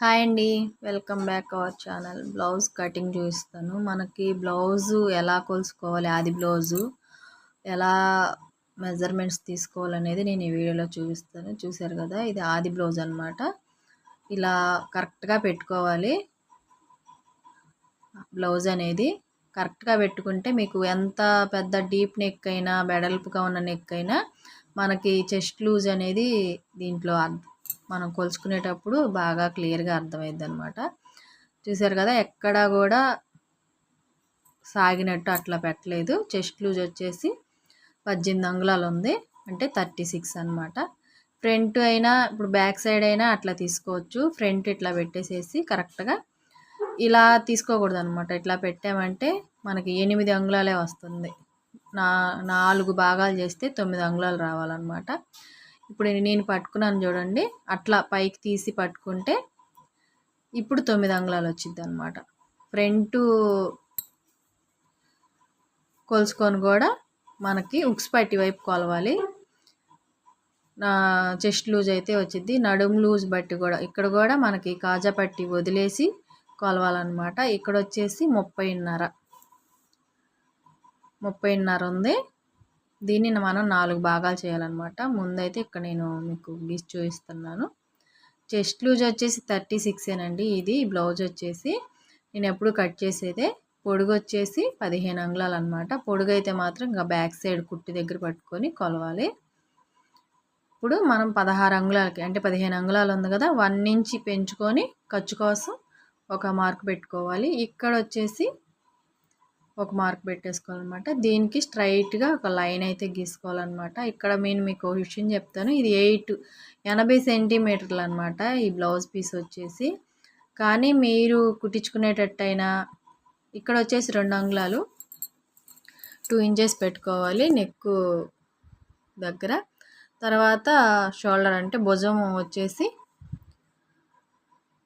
Hi అండి. Welcome back our channel. Blouse cutting చూపిస్తాను. మనకి బ్లౌజు ఎలా కొలుసుకోవాలి, ఆది బ్లౌజు ఎలా మెజర్మెంట్స్ తీసుకోవాలనేది నేను ఈ వీడియోలో చూపిస్తాను. చూశారు కదా, ఇది ఆది బ్లౌజ్ అనమాట. ఇలా కరెక్ట్గా పెట్టుకోవాలి. బ్లౌజ్ అనేది కరెక్ట్గా పెట్టుకుంటే మీకు ఎంత పెద్ద డీప్ నెక్ అయినా, వెడల్పుగా ఉన్న నెక్ అయినా మనకి చెస్ట్ లూజ్ అనేది దీంట్లో మనం కొలుచుకునేటప్పుడు బాగా క్లియర్గా అర్థమైద్ది అనమాట. చూసారు కదా, ఎక్కడా కూడా సాగినట్టు అట్లా పెట్టలేదు. చెస్ట్ లూజ్ వచ్చేసి 18 అంగుళాలు ఉంది, అంటే 36 అనమాట. ఫ్రంట్ అయినా ఇప్పుడు బ్యాక్ సైడ్ అయినా అట్లా తీసుకోవచ్చు. ఫ్రంట్ ఇట్లా పెట్టేసేసి కరెక్ట్గా ఇలా తీసుకోకూడదు అనమాట. ఇట్లా పెట్టామంటే మనకి 8 అంగుళాలే వస్తుంది. 4 భాగాలు చేస్తే 9 అంగుళాలు రావాలన్నమాట. ఇప్పుడు నేను పట్టుకున్నాను చూడండి, అట్లా పైకి తీసి పట్టుకుంటే ఇప్పుడు 9 అంగుళాలు వచ్చింది అనమాట. ఫ్రంట్ కొలుసుకొని కూడా మనకి ఉక్స్ పట్టి వైపు కొలవాలి. నా చెస్ట్ లూజ్ అయితే వచ్చింది. నడుము లూజ్ బట్టి కూడా ఇక్కడ కూడా మనకి కాజా పట్టి వదిలేసి కొలవాలన్నమాట. ఇక్కడ వచ్చేసి 30.5 ఉంది. దీన్ని మనం 4 భాగాలు చేయాలన్నమాట. ముందైతే ఇక్కడ నేను మీకు గీసి చూపిస్తున్నాను. చెస్ట్ లూజ్ వచ్చేసి 36 ఇది బ్లౌజ్ వచ్చేసి నేను ఎప్పుడు కట్ చేసేదే. పొడుగు వచ్చేసి 15 అంగుళాలు అనమాట. పొడుగు అయితే మాత్రం ఇంకా బ్యాక్ సైడ్ కుట్టి దగ్గర పట్టుకొని కొలవాలి. ఇప్పుడు మనం 16 అంగుళాలకి, అంటే 15 అంగుళాలు ఉంది కదా, 1 ఇంచ్ పెంచుకొని ఖర్చు కోసం ఒక మార్క్ పెట్టుకోవాలి. ఇక్కడ వచ్చేసి ఒక మార్క్ పెట్టేసుకోవాలన్నమాట. దీనికి స్ట్రైట్గా ఒక లైన్ అయితే గీసుకోవాలన్నమాట. ఇక్కడ నేను మీకు విషయం చెప్తాను, ఇది 80 సెంటీమీటర్లు అనమాట ఈ బ్లౌజ్ పీస్ వచ్చేసి. కానీ మీరు కుట్టించుకునేటట్టయినా ఇక్కడ వచ్చేసి 2 అంగుళాలు 2 ఇంచెస్ పెట్టుకోవాలి నెక్ దగ్గర. తర్వాత షోల్డర్ అంటే భుజం వచ్చేసి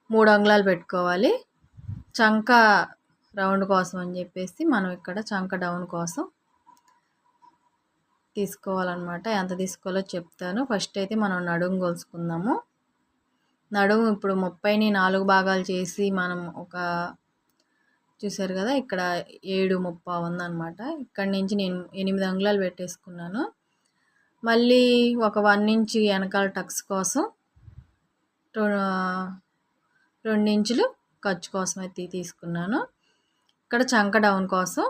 3 అంగుళాలు పెట్టుకోవాలి. చంక రౌండ్ కోసం అని చెప్పేసి మనం ఇక్కడ చంక డౌన్ కోసం తీసుకోవాలన్నమాట. ఎంత తీసుకోవాలో చెప్తాను. ఫస్ట్ అయితే మనం నడుము కొలుసుకుందాము. నడుము ఇప్పుడు 30ని 4 భాగాలు చేసి మనం ఒక చూసారు కదా, ఇక్కడ 7.35 ఉందన్నమాట. ఇక్కడ నుంచి నేను 8 అంగుళాలు పెట్టేసుకున్నాను. మళ్ళీ ఒక 1 ఇంచ్ వెనకాల టక్స్ కోసం 2 ఇంచులు ఖర్చు కోసం అయితే తీసుకున్నాను. ఇక్కడ చంక డౌన్ కోసం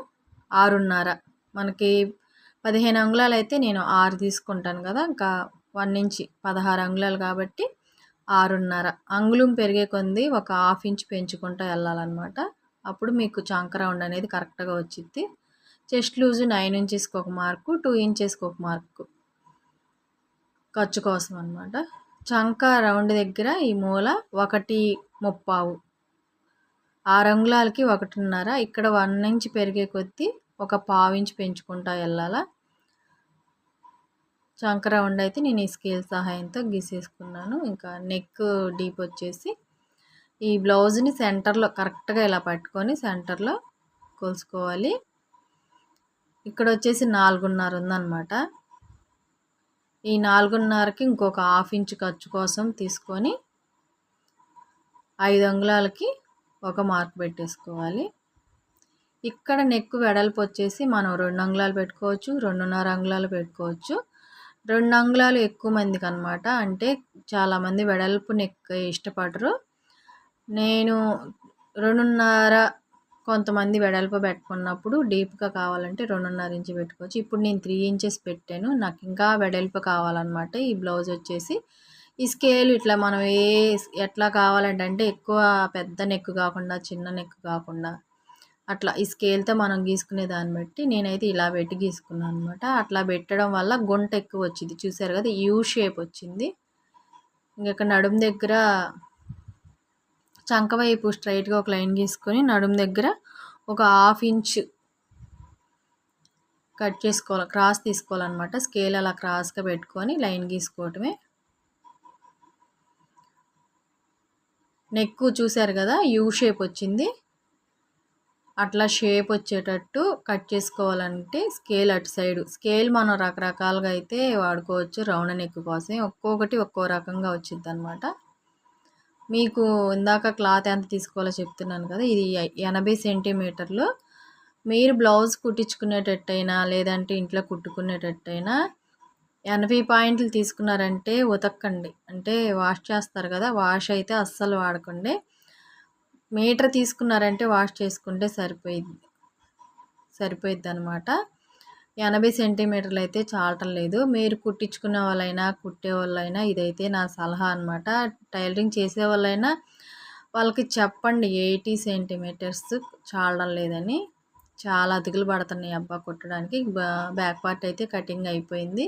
6.5, మనకి 15 అంగుళాలు అయితే నేను 6 తీసుకుంటాను కదా, ఇంకా 1 ఇంచ్ 16 అంగుళాలు కాబట్టి 6.5 అంగుళం పెరిగే కొంది ఒక 1/2 ఇంచ్ పెంచుకుంటూ వెళ్ళాలన్నమాట. అప్పుడు మీకు చంక రౌండ్ అనేది కరెక్ట్గా వచ్చింది. చెస్ట్ లూజు 9 ఇంచెస్కి ఒక మార్కు, 2 ఇంచెస్కి ఒక మార్కు ఖర్చు కోసం అనమాట. చంక రౌండ్ దగ్గర ఈ మూల 1.35, 6 అంగుళాలకి 1.5. ఇక్కడ 1 ఇంచ్ పెరిగే కొద్దీ ఒక 1/2 ఇంచ్ పెంచుకుంటా వెళ్ళాలా. చంక రౌండ్ అయితే నేను ఈ స్కేల్ సహాయంతో గీసేసుకున్నాను. ఇంకా నెక్ డీప్ వచ్చేసి ఈ బ్లౌజ్ని సెంటర్లో కరెక్ట్గా ఇలా పట్టుకొని సెంటర్లో కొలుసుకోవాలి. ఇక్కడ వచ్చేసి 4.5 ఉందన్నమాట. ఈ 4.5కి ఇంకొక 1/2 ఇంచ్ ఖర్చు కోసం తీసుకొని 5 అంగుళాలకి ఒక మార్క్ పెట్టేసుకోవాలి. ఇక్కడ నెక్ వెడల్పు వచ్చేసి మనం 2 అంగుళాలు పెట్టుకోవచ్చు, 2.5 అంగుళాలు పెట్టుకోవచ్చు. 2 అంగుళాలు ఎక్కువ మందికి అనమాట. అంటే చాలామంది వెడల్పు నెక్ ఇష్టపడరు. నేను 2.5, కొంతమంది వెడల్పు పెట్టుకున్నప్పుడు డీప్గా కావాలంటే 2.5 ఇంచ్ పెట్టుకోవచ్చు. ఇప్పుడు నేను 3 ఇంచెస్ పెట్టాను, నాకు ఇంకా వెడల్పు కావాలన్నమాట. ఈ బ్లౌజ్ వచ్చేసి ఈ స్కేల్ ఇట్లా మనం ఎట్లా కావాలంటే, అంటే ఎక్కువ పెద్ద నెక్ కాకుండా చిన్న నెక్ కాకుండా అట్లా ఈ స్కేల్తో మనం గీసుకునే దాన్ని బట్టి నేనైతే ఇలా పెట్టి గీసుకున్నాను అనమాట. అట్లా పెట్టడం వల్ల గుంట ఎక్కువ వచ్చింది. చూసారు కదా, యూ షేప్ వచ్చింది. ఇంకా నడుము దగ్గర చంక వైపు స్ట్రైట్గా ఒక లైన్ గీసుకొని నడుము దగ్గర ఒక 1/2 ఇంచ్ కట్ చేసుకోవాలి, క్రాస్ తీసుకోవాలన్నమాట. స్కేల్ అలా క్రాస్గా పెట్టుకొని లైన్ గీసుకోవటమే. నెక్ చూసారు కదా, యూ షేప్ వచ్చింది. అట్లా షేప్ వచ్చేటట్టు కట్ చేసుకోవాలంటే స్కేల్ అటు సైడు, స్కేల్ మనం రకరకాలుగా అయితే వాడుకోవచ్చు. రౌండ్ నెక్ కోసం ఒక్కొక్కటి ఒక్కో రకంగా వచ్చింది అనమాట. మీకు ఇందాక క్లాత్ ఎంత తీసుకోవాలో చెప్తున్నాను కదా, ఇది 80 సెంటీమీటర్లు. మీరు బ్లౌజ్ కుట్టించుకునేటట్టయినా లేదంటే ఇంట్లో కుట్టుకునేటట్టయినా 80 పాయింట్లు తీసుకున్నారంటే ఉతక్కండి. అంటే వాష్ చేస్తారు కదా, వాష్ అయితే అస్సలు వాడకండి. మీటర్ తీసుకున్నారంటే వాష్ చేసుకుంటే సరిపోయిద్దనమాట. 80 సెంటీమీటర్లు అయితే చాలటం లేదు. మీరు కుట్టించుకునే వాళ్ళైనా కుట్టే వాళ్ళైనా ఇదైతే నా సలహా అనమాట. టైలరింగ్ చేసే వాళ్ళైనా వాళ్ళకి చెప్పండి 80 సెంటీమీటర్స్ చాలడం లేదని. చాలా అతుకులు పడుతున్నాయి అబ్బా కుట్టడానికి. బ్యాక్ పార్ట్ అయితే కటింగ్ అయిపోయింది.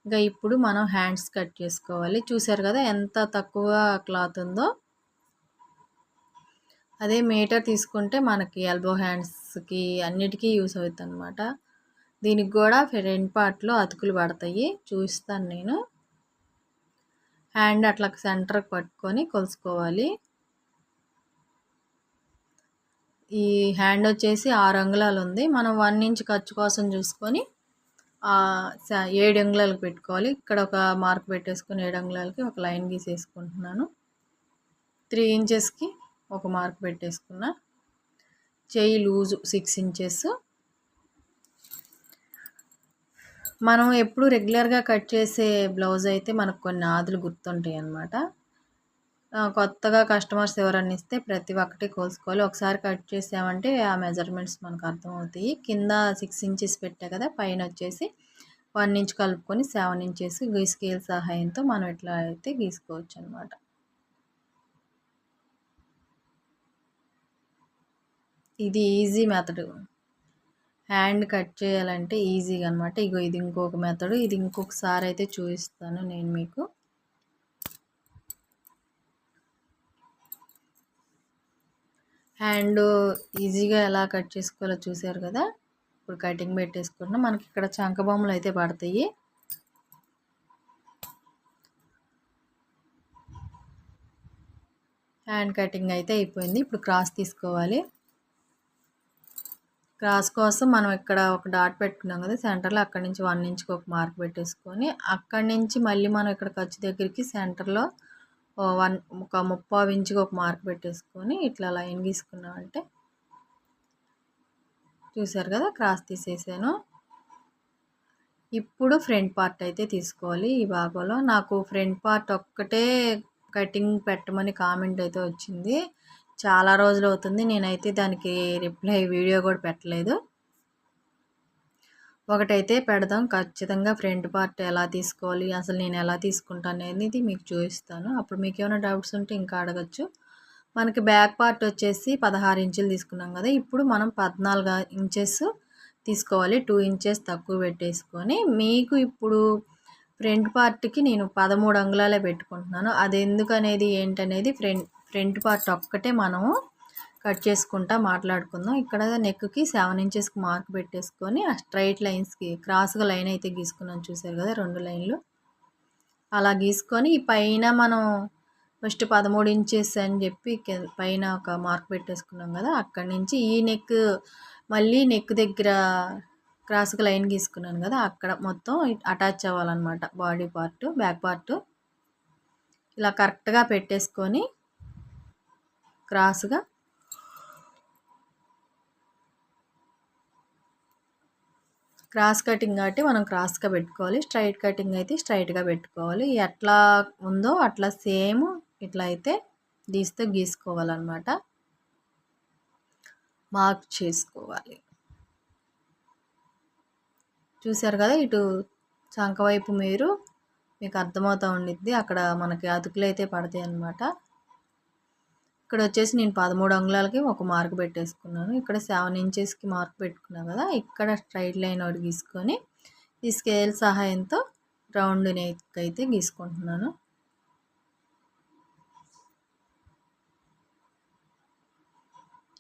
ఇంకా ఇప్పుడు మనం హ్యాండ్స్ కట్ చేసుకోవాలి. చూసారు కదా ఎంత తక్కువ క్లాత్ ఉందో. అదే మీటర్ తీసుకుంటే మనకి ఎల్బో హ్యాండ్స్కి అన్నిటికీ యూస్ అవుతుంది అనమాట. దీనికి కూడా ఫ్రంట్ పార్ట్లో అతుకులు పడతాయి. చూస్తాను నేను. హ్యాండ్ అట్లా సెంటర్కి పట్టుకొని కొలుసుకోవాలి. ఈ హ్యాండ్ వచ్చేసి 6 అంగుళాలు ఉంది. మనం 1 ఇంచ్ ఖర్చు కోసం చూసుకొని 7 అంగుళాలకు పెట్టుకోవాలి. ఇక్కడ ఒక మార్క్ పెట్టేసుకొని 7 అంగుళాలకి ఒక లైన్ గీసేసుకుంటున్నాను. 3 ఇంచెస్కి ఒక మార్క్ పెట్టేసుకున్నా. చెయ్యి లూజు 6 ఇంచెస్. మనం ఎప్పుడు రెగ్యులర్గా కట్ చేసే బ్లౌజ్ అయితే మనకు కొన్ని ఆదులు గుర్తుంటాయి అన్నమాట. కొత్తగా కస్టమర్స్ ఎవరన్నా ఇస్తే ప్రతి ఒక్కటి కోసుకోవాలి. ఒకసారి కట్ చేసామంటే ఆ మెజర్మెంట్స్ మనకు అర్థమవుతాయి. కింద 6 ఇంచెస్ పెట్టా కదా, పైన వచ్చేసి 1 ఇంచ్ కలుపుకొని 7 ఇంచెస్ స్కేల్ సహాయంతో మనం ఇట్లా అయితే గీసుకోవచ్చు అనమాట. ఇది ఈజీ మెథడ్. హ్యాండ్ కట్ చేయాలంటే ఈజీగా అనమాట. ఇది ఇంకొక మెథడ్. ఇది ఇంకొకసారి అయితే చూపిస్తాను నేను మీకు. హ్యాండ్ ఈజీగా ఎలా కట్ చేసుకోవాలో చూసారు కదా. ఇప్పుడు కటింగ్ పెట్టేసుకుంటున్నాం. మనకి ఇక్కడ చంక బొమ్మలు అయితే పడతాయి. హ్యాండ్ కటింగ్ అయితే అయిపోయింది. ఇప్పుడు క్రాస్ తీసుకోవాలి. క్రాస్ కోసం మనం ఇక్కడ ఒక డాట్ పెట్టుకున్నాం కదా సెంటర్లో, అక్కడి నుంచి 1 ఇంచ్కి ఒక మార్క్ పెట్టేసుకొని అక్కడి నుంచి మళ్ళీ మనం ఇక్కడ ఖర్చు దగ్గరికి సెంటర్లో ఒక 3/4 ఇంచుకి ఒక మార్క్ పెట్టేసుకొని ఇట్లా లైన్ గీసుకున్నామంటే చూసారు కదా, క్రాస్ తీసేసాను. ఇప్పుడు ఫ్రంట్ పార్ట్ అయితే తీసుకోవాలి. ఈ భాగంలో నాకు ఫ్రంట్ పార్ట్ ఒక్కటే కటింగ్ పెట్టమని కామెంట్ అయితే వచ్చింది. చాలా రోజులు అవుతుంది. నేనైతే దానికి రిప్లై వీడియో కూడా పెట్టలేదు. ఒకటైతే పెడదాం ఖచ్చితంగా. ఫ్రంట్ పార్ట్ ఎలా తీసుకోవాలి, అసలు నేను ఎలా తీసుకుంటాను అనేది మీకు చూపిస్తాను. అప్పుడు మీకు ఏమైనా డౌట్స్ ఉంటే ఇంకా అడగచ్చు. మనకి బ్యాక్ పార్ట్ వచ్చేసి 16 ఇంచులు తీసుకున్నాం కదా, ఇప్పుడు మనం 14 ఇంచెస్ తీసుకోవాలి. 2 ఇంచెస్ తక్కువ పెట్టేసుకొని మీకు ఇప్పుడు ఫ్రంట్ పార్ట్కి నేను 13 అంగుళాలే పెట్టుకుంటున్నాను. అది ఎందుకనేది ఏంటనేది ఫ్రంట్ పార్ట్ ఒక్కటే మనము కట్ చేసుకుంటా మాట్లాడుకుందాం. ఇక్కడ నెక్కి 7 ఇంచెస్కి మార్క్ పెట్టేసుకొని ఆ స్ట్రైట్ లైన్స్కి క్రాస్గా లైన్ అయితే గీసుకున్నాను. చూసారు కదా 2 లైన్లు అలా గీసుకొని ఈ పైన మనం ఫస్ట్ 13 ఇంచెస్ అని చెప్పి పైన ఒక మార్క్ పెట్టేసుకున్నాం కదా, అక్కడి నుంచి ఈ మళ్ళీ నెక్ దగ్గర క్రాస్గా లైన్ గీసుకున్నాను కదా, అక్కడ మొత్తం అటాచ్ అవ్వాలన్నమాట. బాడీ పార్ట్ బ్యాక్ పార్ట్ ఇలా కరెక్ట్గా పెట్టేసుకొని క్రాస్గా క్రాస్ కటింగ్ కాబట్టి మనం క్రాస్గా పెట్టుకోవాలి. స్ట్రైట్ కటింగ్ అయితే స్ట్రైట్గా పెట్టుకోవాలి. ఎట్లా ఉందో అట్లా సేమ్ ఇట్లా అయితే గీసుకోవాలన్నమాట. మార్క్ చేసుకోవాలి. చూసారు కదా, ఇటు చంక వైపు మీకు అర్థమవుతూ ఉండిద్ది. అక్కడ మనకి అతుకులు అయితే పడతాయి అన్నమాట. ఇక్కడ వచ్చేసి నేను 13 అంగుళాలకి ఒక మార్క్ పెట్టేసుకున్నాను. ఇక్కడ 7 ఇంచెస్కి మార్క్ పెట్టుకున్నాను కదా, ఇక్కడ స్ట్రైట్ లైన్ ఒకటి గీసుకొని ఈ స్కేల్ సహాయంతో రౌండ్ నెక్ అయితే గీసుకుంటున్నాను.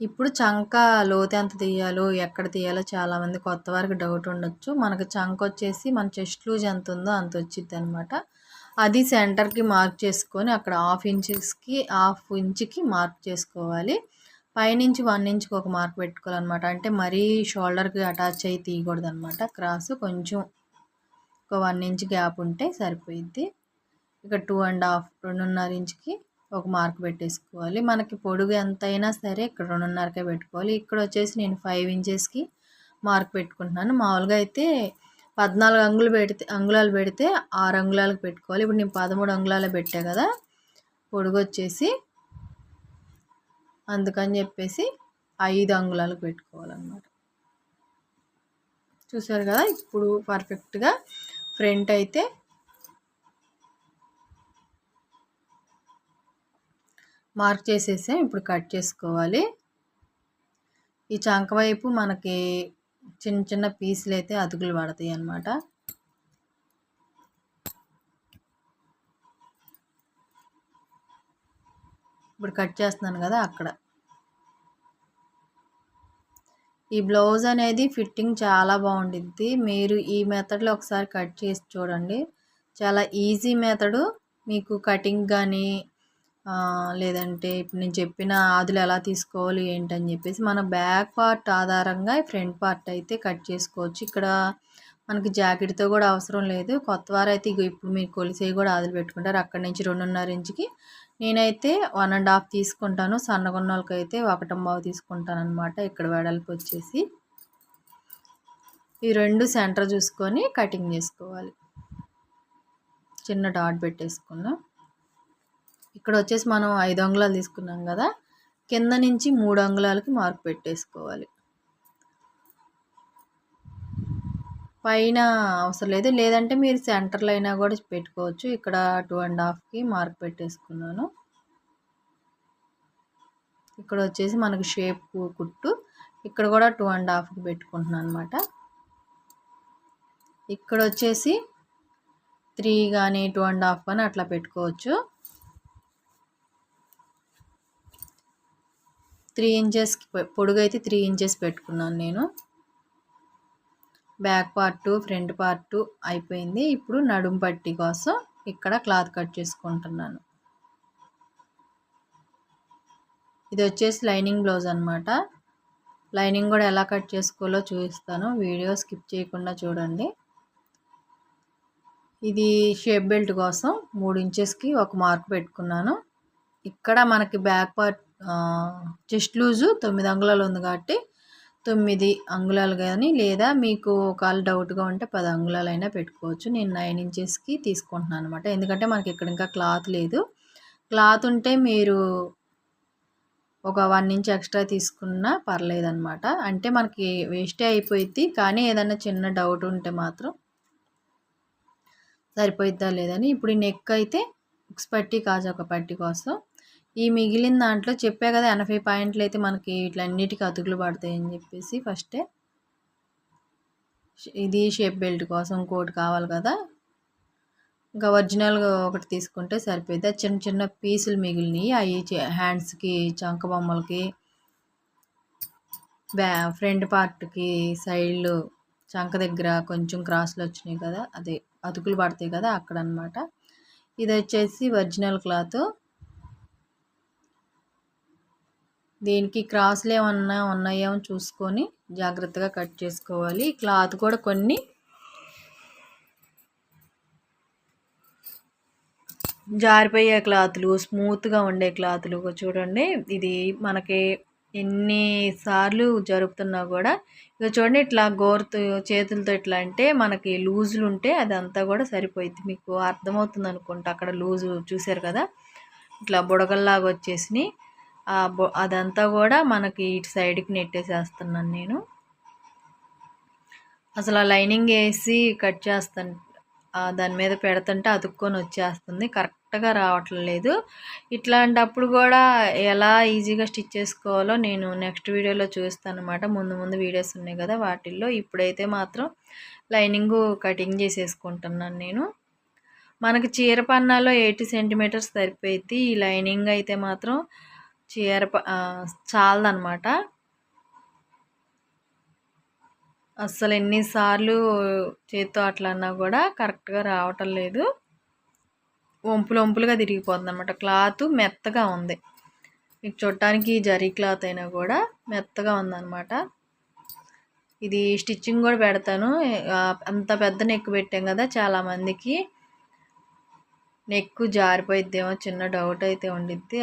ఇప్పుడు చంక లోతు ఎంత తీయాలో ఎక్కడ తీయాలో చాలామంది కొత్త వారికి డౌట్ ఉండొచ్చు. మనకు చంక వచ్చేసి మన చెస్ట్ లూజ్ ఎంత ఉందో అంత వచ్చింది అనమాట. అది సెంటర్కి మార్క్ చేసుకొని అక్కడ 1/2 ఇంచుకి మార్క్ చేసుకోవాలి. పైనుంచి 1 ఇంచుకి ఒక మార్క్ పెట్టుకోవాలన్నమాట. అంటే మరీ షోల్డర్కి అటాచ్ అయ్యి తీయకూడదు అనమాట. క్రాస్ కొంచెం ఒక 1 ఇంచ్ గ్యాప్ ఉంటే సరిపోయిద్ది. ఇక 2.5 ఇంచుకి ఒక మార్క్ పెట్టేసుకోవాలి. మనకి పొడుగు ఎంతైనా సరే ఇక్కడ 2.5కే పెట్టుకోవాలి. ఇక్కడ వచ్చేసి నేను 5 ఇంచెస్కి మార్క్ పెట్టుకుంటున్నాను. మామూలుగా అయితే 14 అంగుళాలు పెడితే 6 అంగుళాలకు పెట్టుకోవాలి. ఇప్పుడు నేను 13 అంగుళాలు పెట్టా కదా పొడుగు వచ్చేసి, అందుకని చెప్పేసి 5 అంగుళాలకు పెట్టుకోవాలన్నమాట. చూసారు కదా, ఇప్పుడు పర్ఫెక్ట్గా ఫ్రంట్ అయితే మార్క్ చేసేసాం. ఇప్పుడు కట్ చేసుకోవాలి. ఈ చంక వైపు మనకి చిన్న చిన్న పీసులు అయితే అతుకులు పడతాయి అన్నమాట. ఇప్పుడు కట్ చేస్తున్నాను కదా అక్కడ. ఈ బ్లౌజ్ అనేది ఫిట్టింగ్ చాలా బాగుండిద్ది. మీరు ఈ మెథడ్లో ఒకసారి కట్ చేసి చూడండి. చాలా ఈజీ మెథడు. మీకు కటింగ్ కానీ లేదంటే ఇప్పుడు నేను చెప్పిన ఆదులు ఎలా తీసుకోవాలి ఏంటని చెప్పేసి మన బ్యాక్ పార్ట్ ఆధారంగా ఫ్రంట్ పార్ట్ అయితే కట్ చేసుకోవచ్చు. ఇక్కడ మనకి జాకెట్తో కూడా అవసరం లేదు. కొత్త వారు అయితే ఇప్పుడు మీరు కొలిసేవి కూడా ఆదులు పెట్టుకుంటారు. అక్కడి నుంచి 2.5 ఇంచుకి నేనైతే 1.5 తీసుకుంటాను. సన్నగున్న వాళ్ళకైతే 1.5 తీసుకుంటాను అనమాట. ఇక్కడ వెడల్పు వచ్చేసి ఈ రెండు సెంటర్ చూసుకొని కటింగ్ చేసుకోవాలి. చిన్న డాట్ పెట్టేసుకున్నాం. ఇక్కడ వచ్చేసి మనం 5 అంగుళాలు తీసుకున్నాం కదా, కింద నుంచి 3 అంగుళాలకి మార్క్ పెట్టేసుకోవాలి. పైన అవసరం లేదు, లేదంటే మీరు సెంటర్లో అయినా కూడా పెట్టుకోవచ్చు. ఇక్కడ 2.5కి మార్క్ పెట్టేసుకున్నాను. ఇక్కడ వచ్చేసి మనకి షేప్ కుట్టు, ఇక్కడ కూడా 2.5కి పెట్టుకుంటున్నాను అనమాట. ఇక్కడ వచ్చేసి 3 కానీ 2.5 కానీ అట్లా పెట్టుకోవచ్చు. 3 ఇంచెస్కి పొడుగు అయితే 3 ఇంచెస్ పెట్టుకున్నాను నేను. బ్యాక్ పార్ట్ ఫ్రంట్ పార్ట్ అయిపోయింది. ఇప్పుడు నడుం పట్టి కోసం ఇక్కడ క్లాత్ కట్ చేసుకుంటున్నాను. ఇది వచ్చేసి లైనింగ్ బ్లౌజ్ అనమాట. లైనింగ్ కూడా ఎలా కట్ చేసుకోవాలో చూపిస్తాను, వీడియో స్కిప్ చేయకుండా చూడండి. ఇది షేప్ బెల్ట్ కోసం 3 ఇంచెస్కి ఒక మార్క్ పెట్టుకున్నాను. ఇక్కడ మనకి బ్యాక్ పార్ట్ చెస్ట్ లూజు 9 అంగుళాలు ఉంది కాబట్టి 9 అంగుళాలు కానీ, లేదా మీకు ఒకవేళ డౌట్గా ఉంటే 10 అంగుళాలు అయినా పెట్టుకోవచ్చు. నేను 9 ఇంచెస్కి తీసుకుంటున్నాను అనమాట. ఎందుకంటే మనకి ఇక్కడ ఇంకా క్లాత్ లేదు. క్లాత్ ఉంటే మీరు ఒక 1 ఇంచ్ ఎక్స్ట్రా తీసుకున్నా పర్లేదన్నమాట. అంటే మనకి వేస్టే అయిపోయింది, కానీ ఏదైనా చిన్న డౌట్ ఉంటే మాత్రం సరిపోయిద్దా లేదని. ఇప్పుడు ఈ నెక్ అయితే ఉక్స్ పట్టి కాజాక పట్టి కోసం ఈ మిగిలిన దాంట్లో చెప్పా కదా 80 పాయింట్లు అయితే మనకి ఇట్లన్నిటికీ అతుకులు పడతాయని చెప్పేసి ఫస్టే. ఇది షేప్ బెల్ట్ కోసం కోట్ కావాలి కదా, ఇంకా ఒరిజినల్గా ఒకటి తీసుకుంటే సరిపోయింది. చిన్న చిన్న పీసులు మిగిలినవి అవి హ్యాండ్స్కి, చంక బొమ్మలకి, ఫ్రంట్ పార్ట్కి సైడ్లు చంక దగ్గర కొంచెం క్రాస్లు వచ్చినాయి కదా, అదే అతుకులు పడతాయి కదా అక్కడ అనమాట. ఇది వచ్చేసి ఒరిజినల్ క్లాత్. దీనికి క్రాస్లు ఏమన్నా ఉన్నాయేమో చూసుకొని జాగ్రత్తగా కట్ చేసుకోవాలి. క్లాత్ కూడా కొన్ని జారిపోయే క్లాతులు, స్మూత్గా ఉండే క్లాతులు చూడండి. ఇది మనకి ఎన్నిసార్లు జరుపుతున్నా కూడా ఇక చూడండి, ఇట్లా గోరుతో చేతులతో ఇట్లా అంటే మనకి లూజులు ఉంటే అదంతా కూడా సరిపోయింది. మీకు అర్థమవుతుంది అనుకుంటా. అక్కడ లూజు చూసారు కదా, ఇట్లా బుడగల్లాగా వచ్చేసినాయి. అదంతా కూడా మనకి ఇటు సైడ్కి నెట్టేసేస్తున్నాను నేను. అసలు ఆ లైనింగ్ వేసి కట్ చేస్తాను, దాని మీద పెడుతుంటే అతుక్కొని వచ్చేస్తుంది, కరెక్ట్గా రావట్లేదు. ఇట్లాంటప్పుడు కూడా ఎలా ఈజీగా స్టిచ్ చేసుకోవాలో నేను నెక్స్ట్ వీడియోలో చూస్తాను అనమాట. ముందు వీడియోస్ ఉన్నాయి కదా వాటిల్లో. ఇప్పుడైతే మాత్రం లైనింగ్ కటింగ్ చేసేసుకుంటున్నాను నేను. మనకి చీర పన్నాలో 80 సెంటీమీటర్స్ సరిపోయింది. ఈ లైనింగ్ అయితే మాత్రం చీర చాలదనమాట. అస్సలు ఎన్నిసార్లు చేత్తో అట్లా అన్నా కూడా కరెక్ట్గా రావటం లేదు. వంపులుగా తిరిగిపోతుంది అనమాట. క్లాత్ మెత్తగా ఉంది. మీకు చూడటానికి జరీ క్లాత్ అయినా కూడా మెత్తగా ఉందన్నమాట. ఇది స్టిచ్చింగ్ కూడా పెడతాను. అంత పెద్ద నెక్ పెట్టాం కదా చాలామందికి. నెక్ జారిపోయిద్దేమో చిన్న డౌట్ అయితే ఉండిద్ది.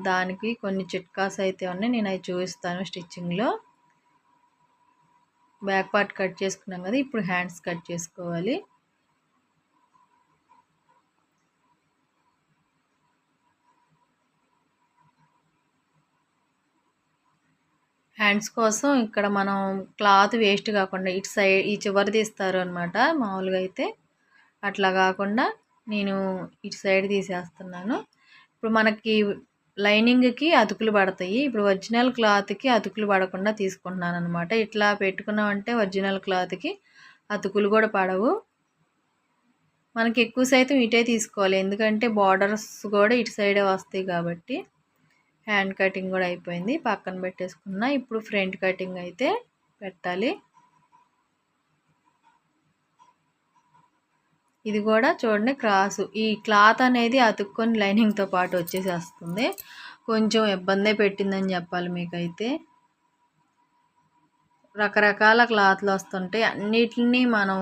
దానికి కొన్ని చిట్కాస్ అయితే ఉన్నాయి. నేను అవి చూపిస్తాను స్టిచ్చింగ్‌లో. బ్యాక్ పార్ట్ కట్ చేసుకున్నాం కదా! ఇప్పుడు హ్యాండ్స్ కట్ చేసుకోవాలి. హ్యాండ్స్ కోసం ఇక్కడ మనం క్లాత్ వేస్ట్ కాకుండా ఇటు సైడ్ ఈ చివర తీస్తారు అనమాట మామూలుగా అయితే. అట్లా కాకుండా నేను ఇటు సైడ్ తీసేస్తున్నాను. ఇప్పుడు మనకి లైనింగ్కి అతుకులు పడతాయి. ఇప్పుడు ఒరిజినల్ క్లాత్కి అతుకులు పడకుండా తీసుకుంటున్నాను అనమాట. ఇట్లా పెట్టుకున్నామంటే ఒరిజినల్ క్లాత్కి అతుకులు కూడా పడవు. మనకి ఎక్కువ శాతం ఇటే తీసుకోవాలి, ఎందుకంటే బార్డర్స్ కూడా ఇటు సైడే వస్తాయి కాబట్టి. హ్యాండ్ కటింగ్ కూడా అయిపోయింది, పక్కన పెట్టేసుకున్నా. ఇప్పుడు ఫ్రంట్ కటింగ్ అయితే పెట్టాలి. ఇది కూడా చూడండి క్రాసు. ఈ క్లాత్ అనేది అతుక్కొని లైనింగ్తో పాటు వచ్చేసేస్తుంది. కొంచెం ఇబ్బందే పెట్టిందని చెప్పాలి మీకైతే. రకరకాల క్లాత్లు వస్తుంటాయి, అన్నిటిని మనం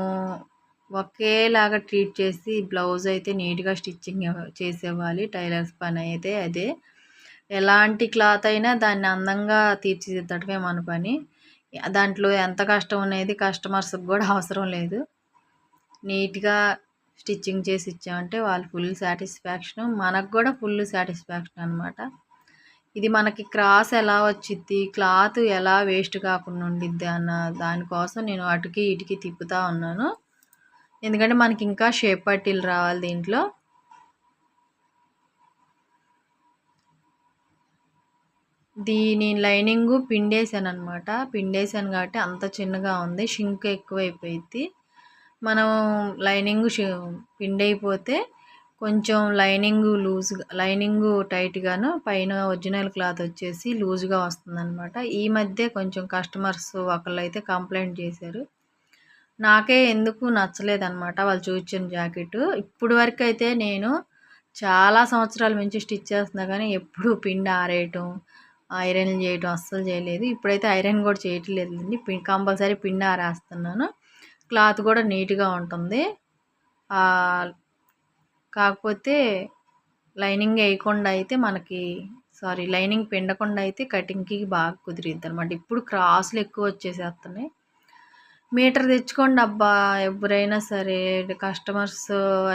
ఒకేలాగా ట్రీట్ చేసి బ్లౌజ్ అయితే నీట్గా స్టిచ్చింగ్ చేసేవ్వాలి. టైలర్స్ పని అయితే అదే. ఎలాంటి క్లాత్ అయినా దాన్ని అందంగా తీర్చిదిద్దడమే మన పని. దాంట్లో ఎంత కష్టం అనేది కస్టమర్స్కి కూడా అవసరం లేదు. నీట్గా స్టిచ్చింగ్ చేసి ఇచ్చామంటే వాళ్ళు ఫుల్ సాటిస్ఫాక్షను, మనకు కూడా ఫుల్ సాటిస్ఫాక్షన్ అనమాట. ఇది మనకి క్రాస్ ఎలా వచ్చిద్ది, క్లాత్ ఎలా వేస్ట్ కాకుండా ఉండిద్ది అన్న దానికోసం నేను అటుకి ఇటుకి తిప్పుతూ ఉన్నాను. ఎందుకంటే మనకి ఇంకా షేప్ పట్టీలు రావాలి దీంట్లో. దీని లైనింగు పిండేసాను అనమాట. పిండేసాను కాబట్టి అంత చిన్నగా ఉంది, షింక్ ఎక్కువైపోయిద్ది. మనం లైనింగు పిండైపోతే కొంచెం లైనింగు టైట్గాను, పైన ఒరిజినల్ క్లాత్ వచ్చేసి లూజ్గా వస్తుందన్నమాట. ఈ మధ్య కొంచెం కస్టమర్స్ ఒకళ్ళైతే కంప్లైంట్ చేశారు. నాకే ఎందుకు నచ్చలేదన్నమాట వాళ్ళు చూపించిన జాకెట్. ఇప్పుడు వరకు అయితే నేను చాలా సంవత్సరాల నుంచి స్టిచ్ చేస్తున్నా కానీ ఎప్పుడు పిండి ఆరేయటం, ఐరన్ చేయటం అస్సలు చేయలేదు. ఇప్పుడైతే ఐరన్ కూడా చేయట్లేదండి, కంపల్సరీ పిండి ఆరేస్తున్నాను. క్లాత్ కూడా నీట్గా ఉంటుంది. కాకపోతే లైనింగ్ వేయకుండా అయితే లైనింగ్ పిండకుండా అయితే కటింగ్కి బాగా కుదిరిద్ది అనమాట. ఇప్పుడు క్రాస్లు ఎక్కువ వచ్చేసేస్తున్నాయి. మీటర్ తెచ్చుకోండి అబ్బా, ఎవరైనా సరే, కస్టమర్స్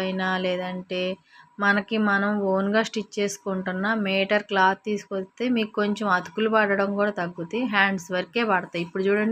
అయినా లేదంటే మనకి మనం ఓన్గా స్టిచ్ చేసుకుంటున్నా మీటర్ క్లాత్ తీసుకొస్తే మీకు కొంచెం అతుకులు పడడం కూడా తగ్గుతాయి, హ్యాండ్స్ వరకే పడతాయి. ఇప్పుడు చూడండి